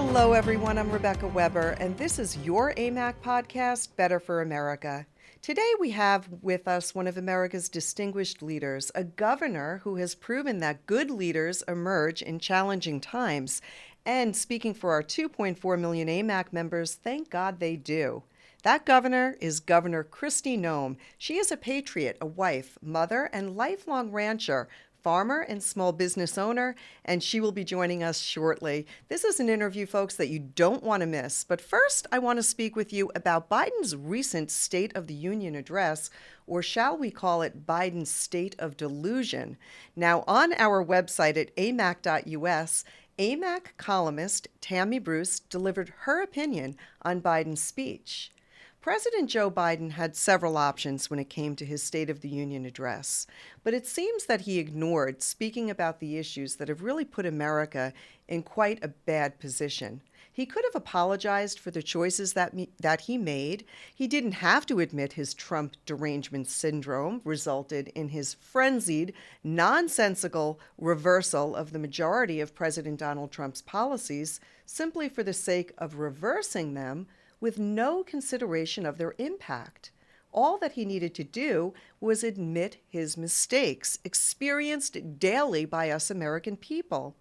Hello, everyone. I'm Rebecca Weber, and this is your Amac podcast, Better for America. Today, we have with us one of America's distinguished leaders, a governor who has proven that good leaders emerge in challenging times. And speaking for our 2.4 million Amac members, thank God they do. That governor is Governor Kristi Noem. She is a patriot, a wife, mother, and lifelong rancher, farmer and small business owner, and she will be joining us shortly. This is an interview, folks, that you don't want to miss. But first, I want to speak with you about Biden's recent State of the Union address, or shall we call it Biden's State of Delusion. Now, on our website at amac.us, Amac columnist Tammy Bruce delivered her opinion on Biden's speech. President Joe Biden had several options when it came to his State of the Union address, but it seems that he ignored speaking about the issues that have really put America in quite a bad position. He could have apologized for the choices that he made. He didn't have to admit his Trump derangement syndrome resulted in his frenzied, nonsensical reversal of the majority of President Donald Trump's policies simply for the sake of reversing them with no consideration of their impact. All that he needed to do was admit his mistakes, experienced daily by us American people.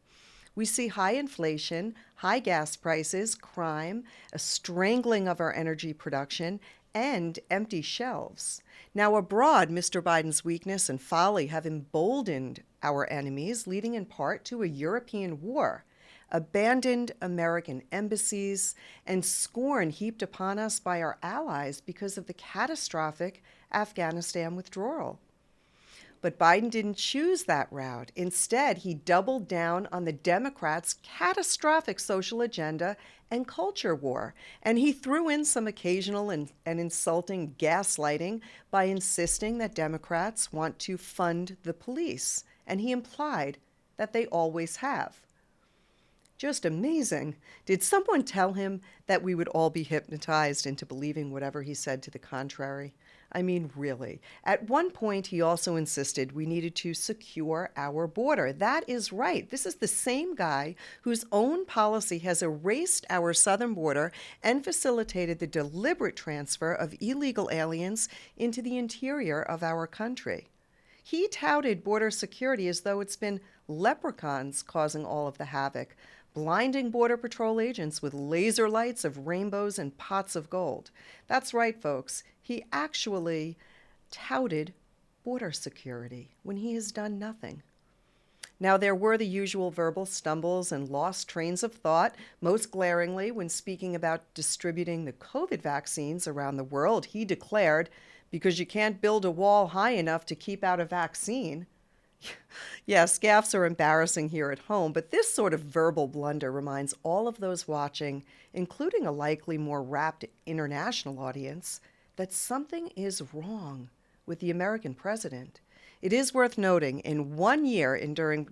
We see high inflation, high gas prices, crime, a strangling of our energy production, and empty shelves. Now, abroad, Mr. Biden's weakness and folly have emboldened our enemies, leading in part to a European war, abandoned American embassies, and scorn heaped upon us by our allies because of the catastrophic Afghanistan withdrawal. But Biden didn't choose that route. Instead, he doubled down on the Democrats' catastrophic social agenda and culture war, and he threw in some occasional and insulting gaslighting by insisting that Democrats want to fund the police, and he implied that they always have. Just amazing. Did someone tell him that we would all be hypnotized into believing whatever he said to the contrary? I mean, really. At one point, he also insisted we needed to secure our border. That is right. This is the same guy whose own policy has erased our southern border and facilitated the deliberate transfer of illegal aliens into the interior of our country. He touted border security as though it's been leprechauns causing all of the havoc, blinding Border Patrol agents with laser lights of rainbows and pots of gold. That's right, folks. He actually touted border security when he has done nothing. Now, there were the usual verbal stumbles and lost trains of thought, most glaringly when speaking about distributing the COVID vaccines around the world. He declared, because you can't build a wall high enough to keep out a vaccine. Yes, gaffes are embarrassing here at home, but this sort of verbal blunder reminds all of those watching, including a likely more rapt international audience, that something is wrong with the American president. It is worth noting, in 1 year enduring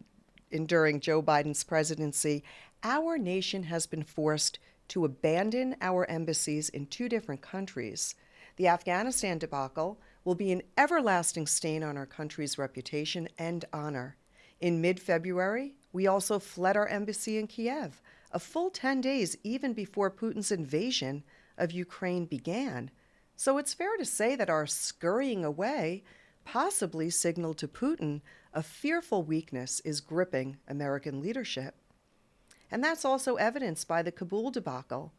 Joe Biden's presidency, our nation has been forced to abandon our embassies in 2 different countries. The Afghanistan debacle will be an everlasting stain on our country's reputation and honor. In mid-February, we also fled our embassy in Kiev, a full 10 days even before Putin's invasion of Ukraine began. So it's fair to say that our scurrying away possibly signaled to Putin a fearful weakness is gripping American leadership. And that's also evidenced by the Kabul debacle.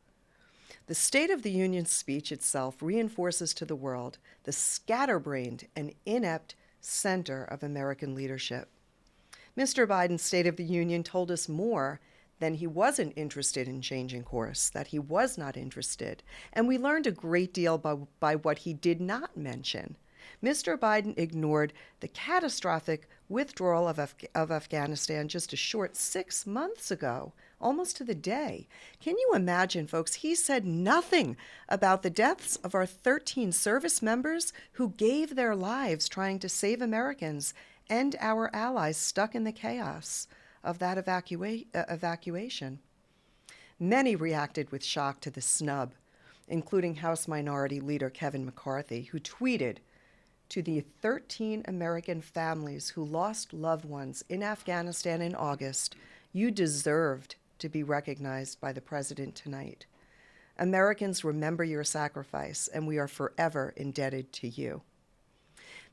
The State of the Union speech itself reinforces to the world the scatterbrained and inept center of American leadership. Mr. Biden's State of the Union told us more than he wasn't interested in changing course, that he was not interested. And we learned a great deal by what he did not mention. Mr. Biden ignored the catastrophic withdrawal of Afghanistan just a short 6 months ago, almost to the day. Can you imagine, folks? He said nothing about the deaths of our 13 service members who gave their lives trying to save Americans and our allies stuck in the chaos of that evacuation. Many reacted with shock to the snub, including House Minority Leader Kevin McCarthy, who tweeted, "To the 13 American families who lost loved ones in Afghanistan in August, you deserved to be recognized by the president tonight. Americans remember your sacrifice, and we are forever indebted to you.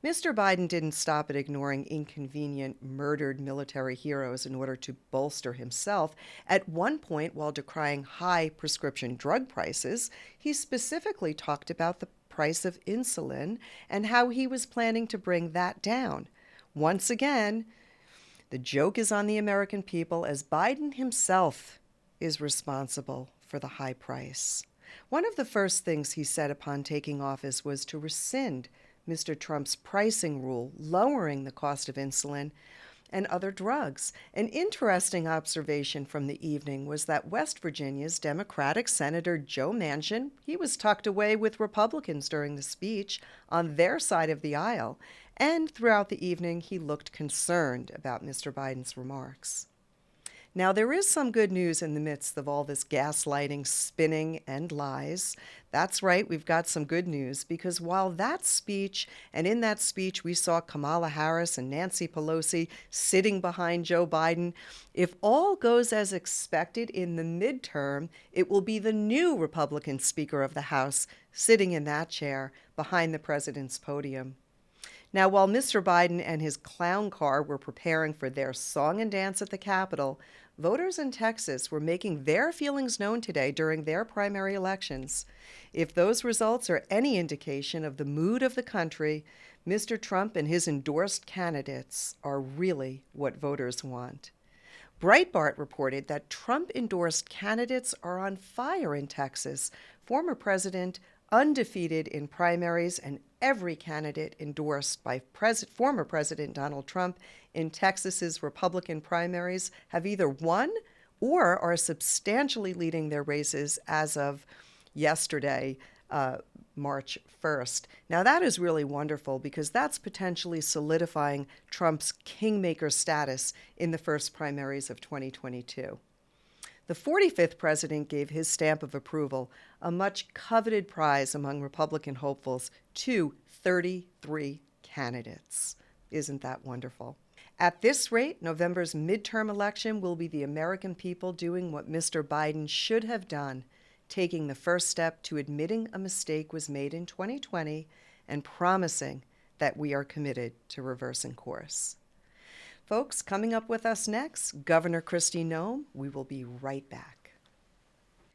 Mr. Biden didn't stop at ignoring inconvenient, murdered military heroes in order to bolster himself. At one point, while decrying high prescription drug prices, he specifically talked about the price of insulin and how he was planning to bring that down. Once again, the joke is on the American people, as Biden himself is responsible for the high price. One of the first things he said upon taking office was to rescind Mr. Trump's pricing rule, lowering the cost of insulin and other drugs. An interesting observation from the evening was that West Virginia's Democratic Senator Joe Manchin, he was tucked away with Republicans during the speech on their side of the aisle, and throughout the evening he looked concerned about Mr. Biden's remarks. Now, there is some good news in the midst of all this gaslighting, spinning, and lies. That's right, we've got some good news, because while that speech, and in that speech we saw Kamala Harris and Nancy Pelosi sitting behind Joe Biden, if all goes as expected in the midterm, it will be the new Republican Speaker of the House sitting in that chair behind the president's podium. Now, while Mr. Biden and his clown car were preparing for their song and dance at the Capitol, voters in Texas were making their feelings known today during their primary elections. If those results are any indication of the mood of the country, Mr. Trump and his endorsed candidates are really what voters want. Breitbart reported that Trump-endorsed candidates are on fire in Texas. Former President undefeated in primaries, and every candidate endorsed by former President Donald Trump in Texas's Republican primaries have either won or are substantially leading their races as of yesterday, March 1st. Now, that is really wonderful, because that's potentially solidifying Trump's kingmaker status in the first primaries of 2022. The 45th president gave his stamp of approval, a much coveted prize among Republican hopefuls, to 33 candidates. Isn't that wonderful? At this rate, November's midterm election will be the American people doing what Mr. Biden should have done, taking the first step to admitting a mistake was made in 2020 and promising that we are committed to reversing course. Folks, coming up with us next, Governor Kristi Noem. We will be right back.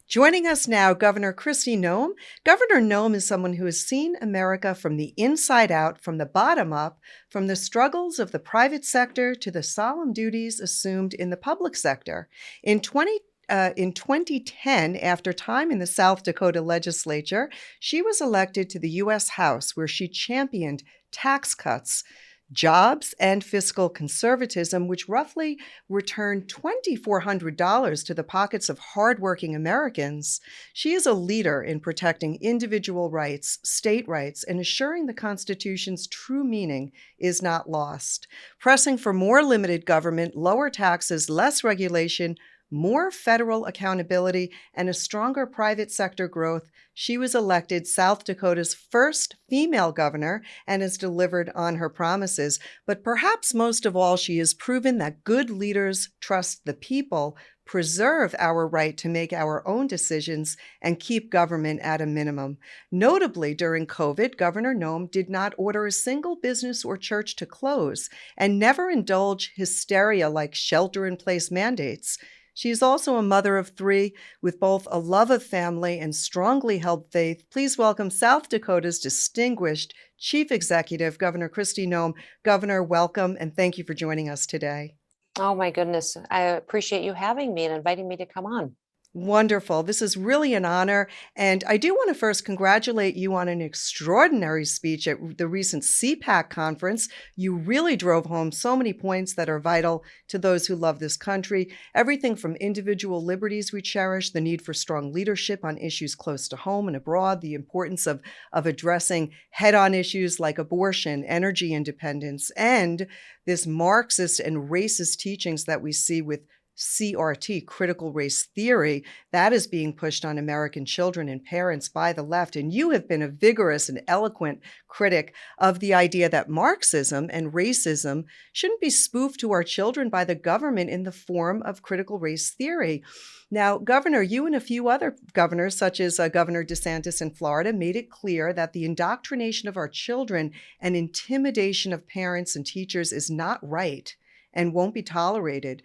Joining us now, Governor Kristi Noem. Governor Noem is someone who has seen America from the inside out, from the bottom up, from the struggles of the private sector to the solemn duties assumed in the public sector. In 2010, after time in the South Dakota legislature, she was elected to the U.S. House, where she championed tax cuts, jobs, and fiscal conservatism, which roughly returned $2,400 to the pockets of hardworking Americans. She is a leader in protecting individual rights, state rights, and assuring the Constitution's true meaning is not lost. Pressing for more limited government, lower taxes, less regulation, more federal accountability, and a stronger private sector growth, she was elected South Dakota's first female governor and has delivered on her promises. But perhaps most of all, she has proven that good leaders trust the people, preserve our right to make our own decisions, and keep government at a minimum. Notably, during COVID, Governor Noem did not order a single business or church to close and never indulge hysteria like shelter-in-place mandates. She is also a mother of three with both a love of family and strongly held faith. Please welcome South Dakota's distinguished Chief Executive, Governor Kristi Noem. Governor, welcome, and thank you for joining us today. Oh my goodness. I appreciate you having me and inviting me to come on. Wonderful. This is really an honor. And I do want to first congratulate you on an extraordinary speech at the recent CPAC conference. You really drove home so many points that are vital to those who love this country. Everything from individual liberties we cherish, the need for strong leadership on issues close to home and abroad, the importance of addressing head-on issues like abortion, energy independence, and this Marxist and racist teachings that we see with CRT, critical race theory, that is being pushed on American children and parents by the left. And you have been a vigorous and eloquent critic of the idea that Marxism and racism shouldn't be spoofed to our children by the government in the form of critical race theory. Now, Governor, you and a few other governors, such as Governor DeSantis in Florida, made it clear that the indoctrination of our children and intimidation of parents and teachers is not right and won't be tolerated.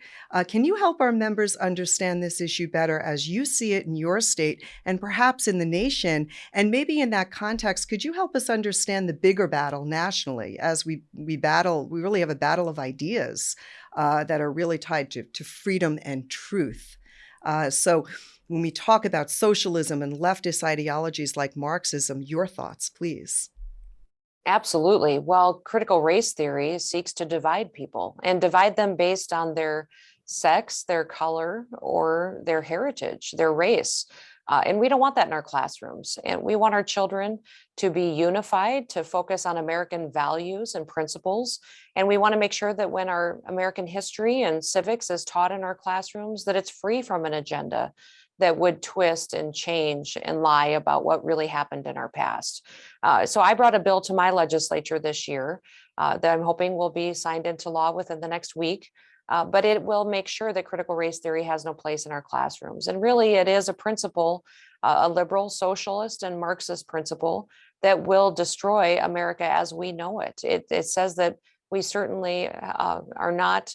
Can you help our members understand this issue better as you see it in your state and perhaps in the nation? And maybe in that context, could you help us understand the bigger battle nationally as we battle? We really have a battle of ideas that are really tied to freedom and truth. So when we talk about socialism and leftist ideologies like Marxism, your thoughts, please. Absolutely. Well, critical race theory seeks to divide people and divide them based on their sex, their color, or their heritage, their race. And we don't want that in our classrooms. And we want our children to be unified, to focus on American values and principles. And we want to make sure that when our American history and civics is taught in our classrooms, that it's free from an agenda that would twist and change and lie about what really happened in our past. So I brought a bill to my legislature this year that I'm hoping will be signed into law within the next week. But it will make sure that critical race theory has no place in our classrooms. And really, it is a principle, a liberal, socialist, and Marxist principle that will destroy America as we know it. It says that we certainly are not,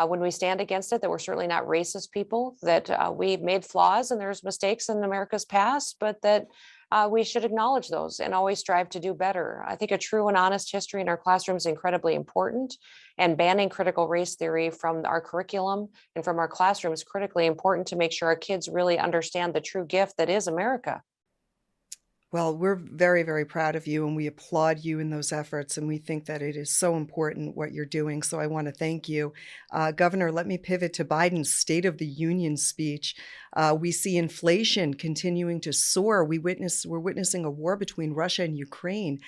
when we stand against it, that we're certainly not racist people, that we've made flaws and there's mistakes in America's past, but that we should acknowledge those and always strive to do better. I think a true and honest history in our classrooms is incredibly important, and banning critical race theory from our curriculum and from our classrooms is critically important to make sure our kids really understand the true gift that is America. Well, we're very, very proud of you and we applaud you in those efforts. And we think that it is so important what you're doing. So I want to thank you. Governor, let me pivot to Biden's State of the Union speech. We see inflation continuing to soar. We're witnessing a war between Russia and Ukraine.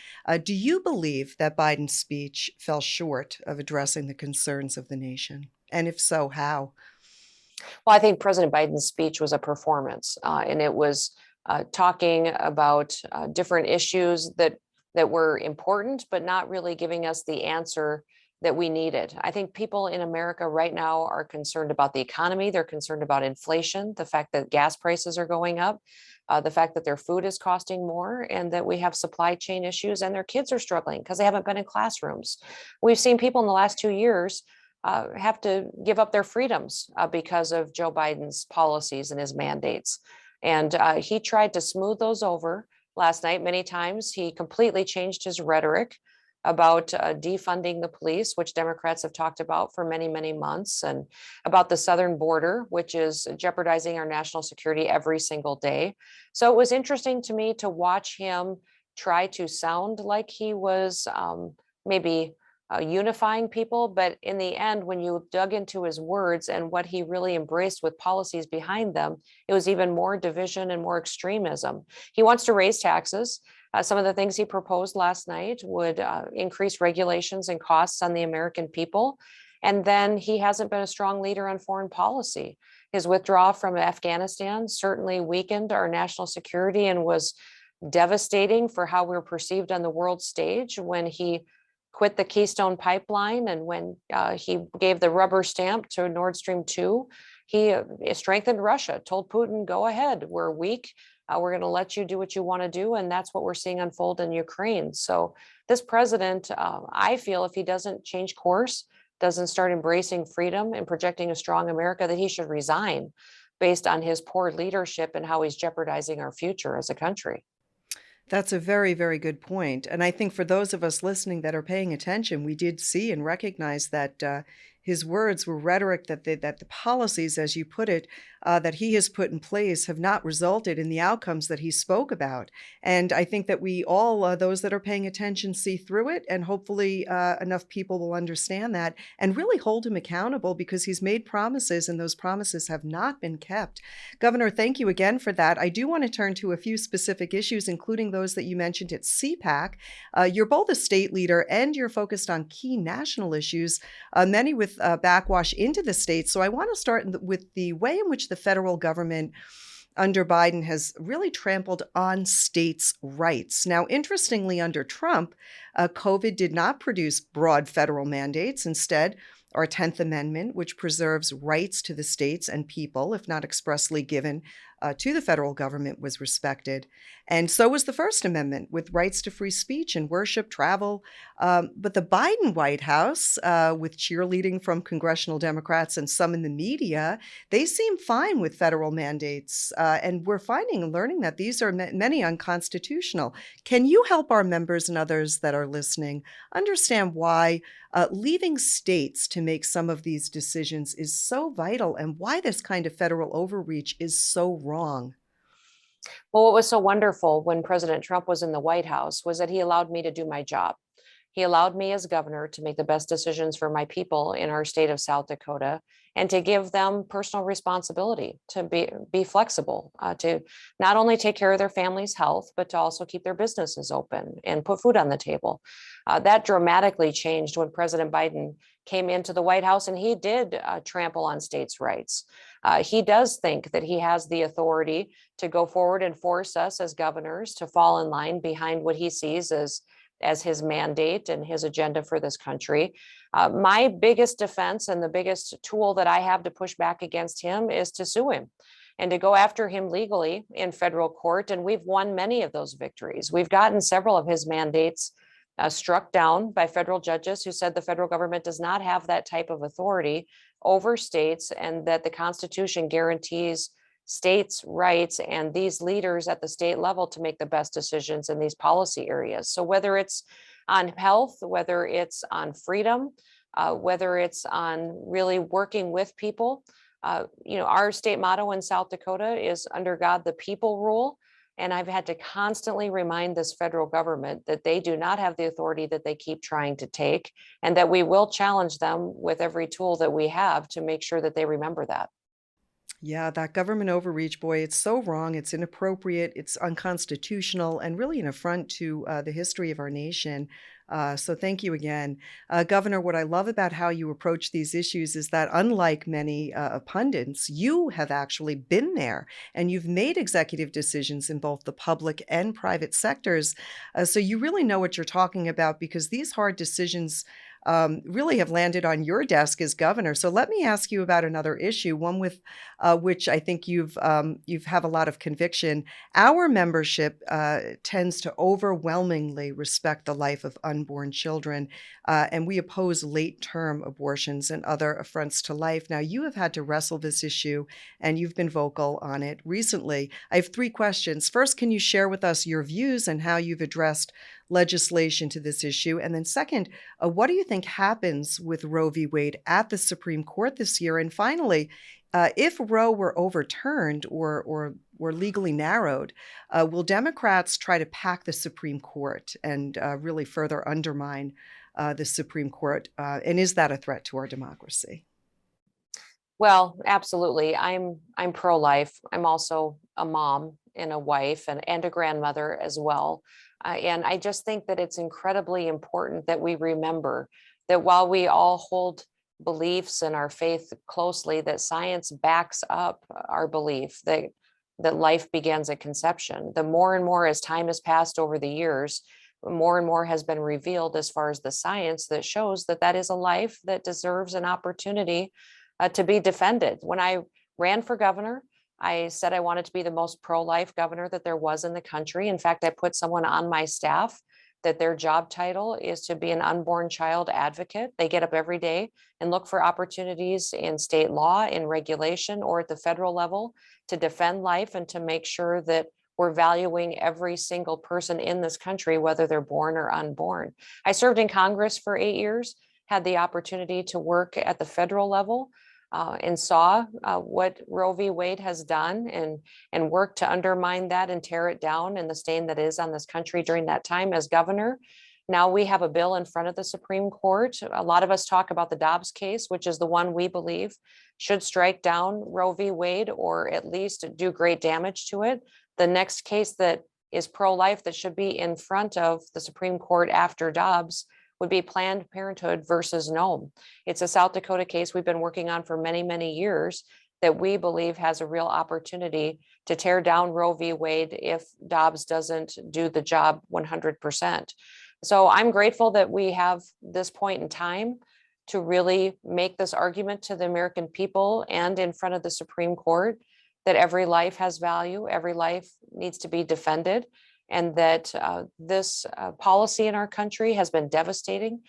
Do you believe that Biden's speech fell short of addressing the concerns of the nation? And if so, how? Well, I think President Biden's speech was a performance, and it was talking about different issues that were important, but not really giving us the answer that we needed. I think people in America right now are concerned about the economy. They're concerned about inflation, the fact that gas prices are going up, the fact that their food is costing more, and that we have supply chain issues, and their kids are struggling because they haven't been in classrooms. We've seen people in the last 2 years have to give up their freedoms because of Joe Biden's policies and his mandates. And he tried to smooth those over last night many times. He completely changed his rhetoric about defunding the police, which Democrats have talked about for many, many months, and about the southern border, which is jeopardizing our national security every single day. So it was interesting to me to watch him try to sound like he was maybe unifying people. But in the end, when you dug into his words and what he really embraced with policies behind them, it was even more division and more extremism. He wants to raise taxes. Some of the things he proposed last night would increase regulations and costs on the American people. And then he hasn't been a strong leader on foreign policy. His withdrawal from Afghanistan certainly weakened our national security and was devastating for how we're perceived on the world stage. When he quit the Keystone Pipeline and when he gave the rubber stamp to Nord Stream 2, he strengthened Russia, told Putin, go ahead, we're weak. We're going to let you do what you want to do. And that's what we're seeing unfold in Ukraine. So this president, I feel if he doesn't change course, doesn't start embracing freedom and projecting a strong America, that he should resign based on his poor leadership and how he's jeopardizing our future as a country. That's a very, very good point. And I think for those of us listening that are paying attention, we did see and recognize that his words were rhetoric, that the policies, as you put it, that he has put in place have not resulted in the outcomes that he spoke about. And I think that we all, those that are paying attention, see through it, and hopefully enough people will understand that and really hold him accountable, because he's made promises and those promises have not been kept. Governor, thank you again for that. I do want to turn to a few specific issues, including those that you mentioned at CPAC. You're both a state leader and you're focused on key national issues, many with backwash into the states. So I want to start with the way in which the federal government under Biden has really trampled on states' rights. Now, interestingly, under Trump, COVID did not produce broad federal mandates. Instead, our 10th Amendment, which preserves rights to the states and people, if not expressly given to the federal government, was respected. And so was the First Amendment, with rights to free speech and worship, travel. But the Biden White House, with cheerleading from congressional Democrats and some in the media, they seem fine with federal mandates. And we're finding and learning that these are many unconstitutional. Can you help our members and others that are listening understand why leaving states to make some of these decisions is so vital, and why this kind of federal overreach is so wrong? Well, what was so wonderful when President Trump was in the White House was that he allowed me to do my job. He allowed me as governor to make the best decisions for my people in our state of South Dakota, and to give them personal responsibility to be flexible, to not only take care of their family's health, but to also keep their businesses open and put food on the table. That dramatically changed when President Biden came into the White House, and he did trample on states' rights. He does think that he has the authority to go forward and force us as governors to fall in line behind what he sees as his mandate and his agenda for this country. My biggest defense and the biggest tool that I have to push back against him is to sue him and to go after him legally in federal court. And we've won many of those victories. We've gotten several of his mandates struck down by federal judges who said the federal government does not have that type of authority over states, and that the Constitution guarantees states' rights and these leaders at the state level to make the best decisions in these policy areas. So whether it's on health, whether it's on freedom, whether it's on really working with people, our state motto in South Dakota is "Under God, the people rule." And I've had to constantly remind this federal government that they do not have the authority that they keep trying to take, and that we will challenge them with every tool that we have to make sure that they remember that. Yeah, that government overreach, boy, it's so wrong. It's inappropriate. It's unconstitutional, and really an affront to the history of our nation. So thank you again. Governor, what I love about how you approach these issues is that, unlike many pundits, you have actually been there and you've made executive decisions in both the public and private sectors. So you really know what you're talking about, because these hard decisions really have landed on your desk as governor. So let me ask you about another issue, one with which I think you've have a lot of conviction. Our membership tends to overwhelmingly respect the life of unborn children, and we oppose late-term abortions and other affronts to life. Now, you have had to wrestle this issue, and you've been vocal on it recently. I have three questions. First, can you share with us your views and how you've addressed legislation to this issue? And then second, what do you think happens with Roe v. Wade at the Supreme Court this year? And finally, if Roe were overturned or legally narrowed, will Democrats try to pack the Supreme Court and really further undermine the Supreme Court? And is that a threat to our democracy? Well, absolutely. I'm pro-life. I'm also a mom and a wife and a grandmother as well. And I just think that it's incredibly important that we remember that while we all hold beliefs and our faith closely, that science backs up our belief that life begins at conception. The more and more as time has passed over the years, more and more has been revealed as far as the science that shows that that is a life that deserves an opportunity to be defended. When I ran for governor, I said I wanted to be the most pro-life governor that there was in the country. In fact, I put someone on my staff that their job title is to be an unborn child advocate. They get up every day and look for opportunities in state law, in regulation, or at the federal level to defend life and to make sure that we're valuing every single person in this country, whether they're born or unborn. I served in Congress for 8 years, had the opportunity to work at the federal level. and saw what Roe v. Wade has done and worked to undermine that and tear it down and the stain that is on this country during that time as governor. Now we have a bill in front of the Supreme Court. A lot of us talk about the Dobbs case, which is the one we believe should strike down Roe v. Wade or at least do great damage to it. The next case that is pro-life that should be in front of the Supreme Court after Dobbs would be Planned Parenthood versus Noem. It's a South Dakota case we've been working on for many, many years that we believe has a real opportunity to tear down Roe v. Wade if Dobbs doesn't do the job 100%. So I'm grateful that we have this point in time to really make this argument to the American people and in front of the Supreme Court that every life has value, every life needs to be defended, and that this policy in our country has been devastating.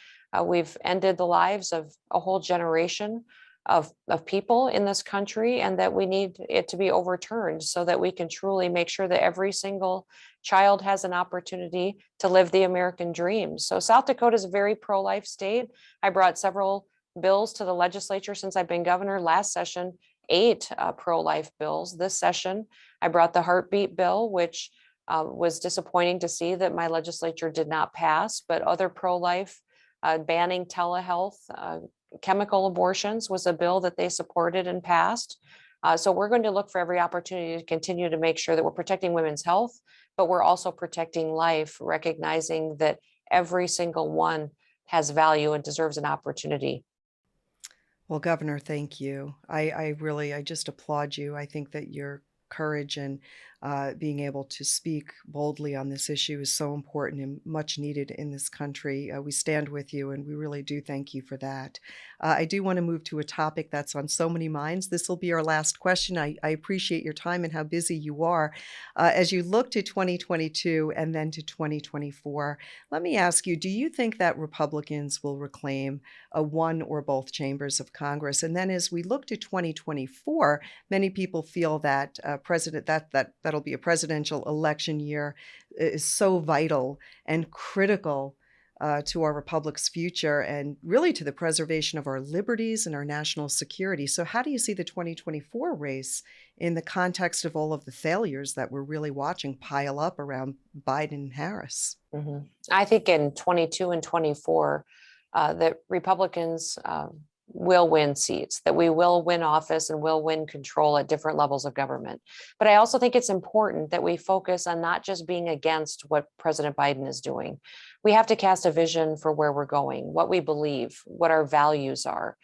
We've ended the lives of a whole generation of people in this country, and that we need it to be overturned so that we can truly make sure that every single child has an opportunity to live the American dream. So South Dakota is a very pro-life state. I brought several bills to the legislature since I've been governor. Last session, 8 pro-life bills. This session, I brought the heartbeat bill, which was disappointing to see that my legislature did not pass, but other pro-life, banning telehealth, chemical abortions was a bill that they supported and passed. So we're going to look for every opportunity to continue to make sure that we're protecting women's health, but we're also protecting life, recognizing that every single one has value and deserves an opportunity. Well, Governor, thank you. I just applaud you. I think that your courage and being able to speak boldly on this issue is so important and much needed in this country. We stand with you, and we really do thank you for that. I do want to move to a topic that's on so many minds. This will be our last question. I appreciate your time and how busy you are. As you look to 2022 and then to 2024, let me ask you, do you think that Republicans will reclaim one or both chambers of Congress? And then as we look to 2024, many people feel that that'll be a presidential election year is so vital and critical to our republic's future and really to the preservation of our liberties and our national security. So how do you see the 2024 race in the context of all of the failures that we're really watching pile up around Biden and Harris? I think in 22 and 24, that Republicans will win seats, that we will win office and will win control at different levels of government. But I also think it's important that we focus on not just being against what President Biden is doing. We have to cast a vision for where we're going, what we believe, what our values are.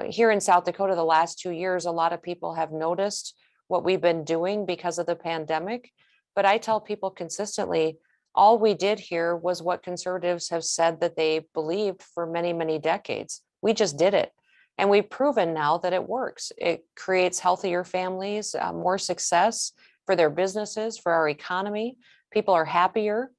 Here in South Dakota, the last 2 years, a lot of people have noticed what we've been doing because of the pandemic. But I tell people consistently, all we did here was what conservatives have said that they believed for many, many decades. We just did it. And we've proven now that it works. It creates healthier families, more success for their businesses, for our economy. People are happier.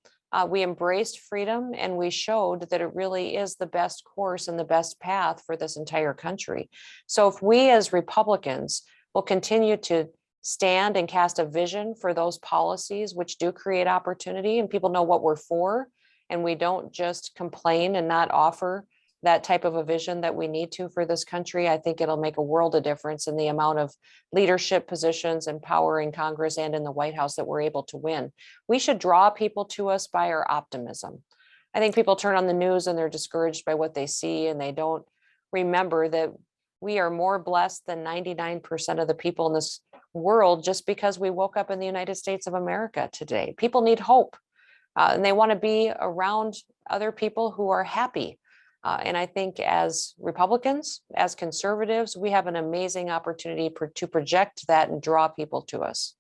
We embraced freedom, and we showed that it really is the best course and the best path for this entire country. So if we as Republicans will continue to stand and cast a vision for those policies which do create opportunity and people know what we're for, and we don't just complain and not offer that type of a vision that we need to for this country, I think it'll make a world of difference in the amount of leadership positions and power in Congress and in the White House that we're able to win. We should draw people to us by our optimism. I think people turn on the news and they're discouraged by what they see, and they don't remember that we are more blessed than 99% of the people in this world just because we woke up in the United States of America today. People need hope, and they want to be around other people who are happy. And I think as Republicans, as conservatives, we have an amazing opportunity to project that and draw people to us.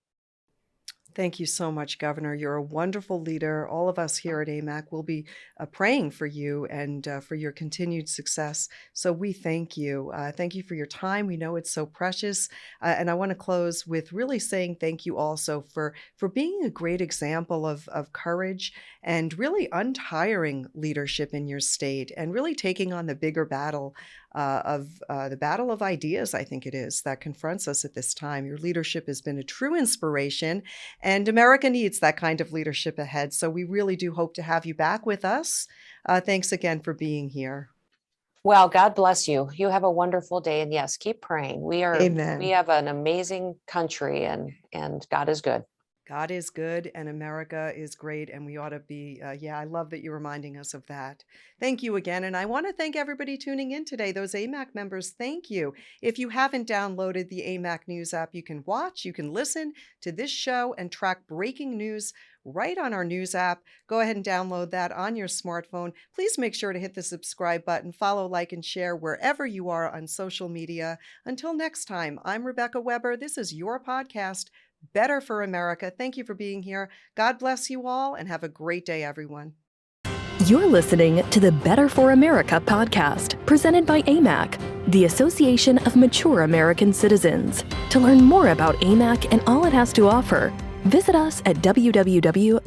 Thank you so much, Governor. You're a wonderful leader. All of us here at AMAC will be praying for you and for your continued success. So we thank you. Thank you for your time. We know it's so precious. And I want to close with really saying thank you also for being a great example of courage and really untiring leadership in your state and really taking on the bigger battle the battle of ideas, I think it is, that confronts us at this time. Your leadership has been a true inspiration, and America needs that kind of leadership ahead. So we really do hope to have you back with us. Thanks again for being here. Well, God bless you. You have a wonderful day. And yes, keep praying. We Amen. have an amazing country, and God is good. God is good and America is great, and we ought to be, yeah, I love that you're reminding us of that. Thank you again. And I want to thank everybody tuning in today. Those AMAC members, thank you. If you haven't downloaded the AMAC News app, you can watch, you can listen to this show and track breaking news right on our news app. Go ahead and download that on your smartphone. Please make sure to hit the subscribe button, follow, like, and share wherever you are on social media. Until next time, I'm Rebecca Weber. This is your podcast, Better for America. Thank you for being here. God bless you all and have a great day, everyone. You're listening to the Better for America podcast, presented by Amac, the Association of Mature American Citizens. To learn more about Amac and all it has to offer, visit us at www.amac.us.